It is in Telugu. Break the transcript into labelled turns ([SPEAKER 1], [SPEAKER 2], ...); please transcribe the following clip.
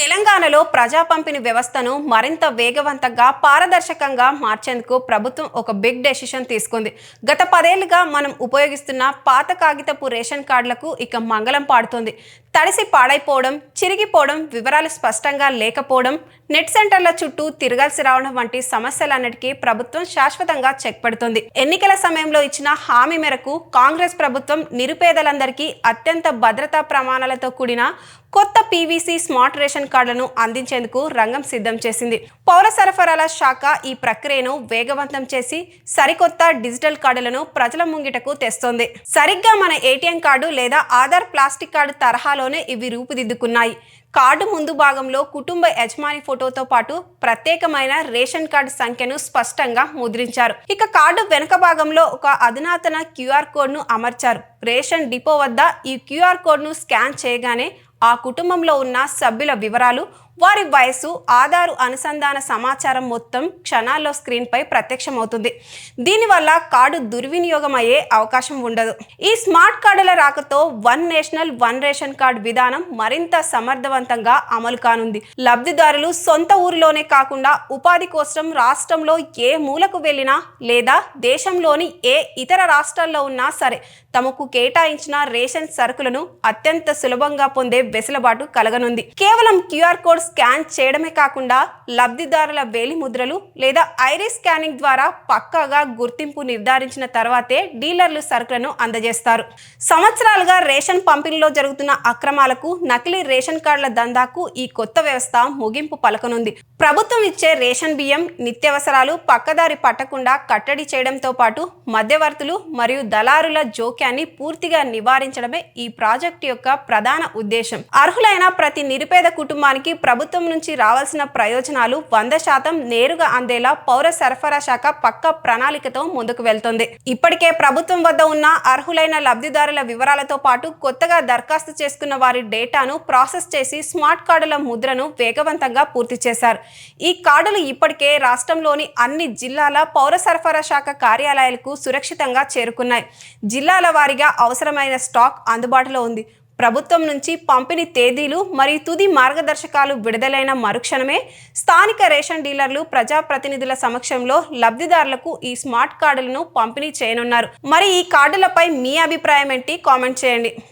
[SPEAKER 1] తెలంగాణలో ప్రజా పంపిణీ వ్యవస్థను మరింత వేగవంతంగా, పారదర్శకంగా మార్చేందుకు ప్రభుత్వం ఒక బిగ్ డెసిషన్ తీసుకుంది. గత 10 ఏళ్లుగా మనం ఉపయోగిస్తున్న పాత కాగితపు రేషన్ కార్డులకు ఇక మంగళం పాడుతోంది. తడిసి పాడైపోవడం, చిరిగిపోవడం, వివరాలు స్పష్టంగా లేకపోవడం, నెట్ సెంటర్ల చుట్టూ తిరగాల్సి రావడం వంటి సమస్యలన్నిటికీ ప్రభుత్వం శాశ్వతంగా చెక్ పెడుతుంది. ఎన్నికల సమయంలో ఇచ్చిన హామీ మేరకు కాంగ్రెస్ ప్రభుత్వం నిరుపేదలందరికీ అత్యంత భద్రతా ప్రమాణాలతో కూడిన కొత్త పీవీసీ స్మార్ట్ రేషన్ కార్డులను అందించేందుకు రంగం సిద్ధం చేసింది. పౌర సరఫరాల శాఖ ఈ ప్రక్రియను వేగవంతం చేసి సరికొత్త డిజిటల్ కార్డులను ప్రజల ముంగిటకు తెస్తోంది. సరిగ్గా మన ఏటీఎం కార్డు లేదా ఆధార్ ప్లాస్టిక్ కార్డు తరహాలోనే ఇవి రూపుదిద్దుకున్నాయి. కార్డు ముందు భాగంలో కుటుంబ యజమాని ఫోటోతో పాటు ప్రత్యేకమైన రేషన్ కార్డు సంఖ్యను స్పష్టంగా ముద్రించారు. ఇక కార్డు వెనుక భాగంలో ఒక అధునాతన క్యూఆర్ కోడ్ను అమర్చారు. రేషన్ డిపో వద్ద ఈ క్యూఆర్ కోడ్ను స్కాన్ చేయగానే ఆ కుటుంబంలో ఉన్న సభ్యుల వివరాలు, వారి వయసు, ఆధారు అనుసంధాన సమాచారం మొత్తం క్షణాల్లో స్క్రీన్పై ప్రత్యక్షమవుతుంది. దీనివల్ల కార్డు దుర్వినియోగం అయ్యే అవకాశం ఉండదు. ఈ స్మార్ట్ కార్డుల రాకతో one national one ration card విధానం మరింత సమర్థవంతంగా అమలు కానుంది. లబ్ధిదారులు సొంత ఊరిలోనే కాకుండా ఉపాధి కోసం రాష్ట్రంలో ఏ మూలకు వెళ్ళినా లేదా దేశంలోని ఏ ఇతర రాష్ట్రాల్లో ఉన్నా సరే తమకు కేటాయించిన రేషన్ సరుకులను అత్యంత సులభంగా పొందే వెసులుబాటు కలగనుంది. కేవలం క్యూఆర్ కోడ్ స్కాన్ చేయడమే కాకుండా లబ్ధిదారుల వేలి ముద్రలు లేదా ఐరిస్ స్కానింగ్ ద్వారా పక్కాగా గుర్తింపు నిర్ధారించిన తర్వాతే డీలర్లు సరుకులను అందజేస్తారు. సంవత్సరాలుగా రేషన్ పంపిణీలో జరుగుతున్న అక్రమాలకు, నకిలీ రేషన్ కార్డుల దందాకు ఈ కొత్త వ్యవస్థ ముగింపు పలకనుంది. ప్రభుత్వం ఇచ్చే రేషన్ బియ్యం, నిత్యావసరాలు పక్కదారి పట్టకుండా కట్టడి చేయడంతో పాటు మధ్యవర్తులు మరియు దళారుల జోక్యాన్ని పూర్తిగా నివారించడమే ఈ ప్రాజెక్టు యొక్క ప్రధాన ఉద్దేశం. అర్హులైన ప్రతి నిరుపేద కుటుంబానికి ప్రభుత్వం నుంచి రావాల్సిన ప్రయోజనాలు 100% నేరుగా అందేలా పౌర సరఫరా శాఖ పక్క ప్రణాళికతో ముందుకు వెళ్తోంది. ఇప్పటికే ప్రభుత్వం వద్ద ఉన్న అర్హులైన లబ్ధిదారుల వివరాలతో పాటు కొత్తగా దరఖాస్తు చేసుకున్న వారి డేటాను ప్రాసెస్ చేసి స్మార్ట్ కార్డుల ముద్రను వేగవంతంగా పూర్తి చేశారు. ఈ కార్డులు ఇప్పటికే రాష్ట్రంలోని అన్ని జిల్లాల పౌర సరఫరా శాఖ కార్యాలయాలకు సురక్షితంగా చేరుకున్నాయి. జిల్లాల వారీగా అవసరమైన స్టాక్ అందుబాటులో ఉంది. ప్రభుత్వం నుంచి పంపిణీ తేదీలు మరియు తుది మార్గదర్శకాలు విడుదలైన మరుక్షణమే స్థానిక రేషన్ డీలర్లు ప్రజాప్రతినిధుల సమక్షంలో లబ్ధిదారులకు ఈ స్మార్ట్ కార్డులను పంపిణీ చేయనున్నారు. మరి ఈ కార్డులపై మీ అభిప్రాయం ఏంటి? కామెంట్ చేయండి.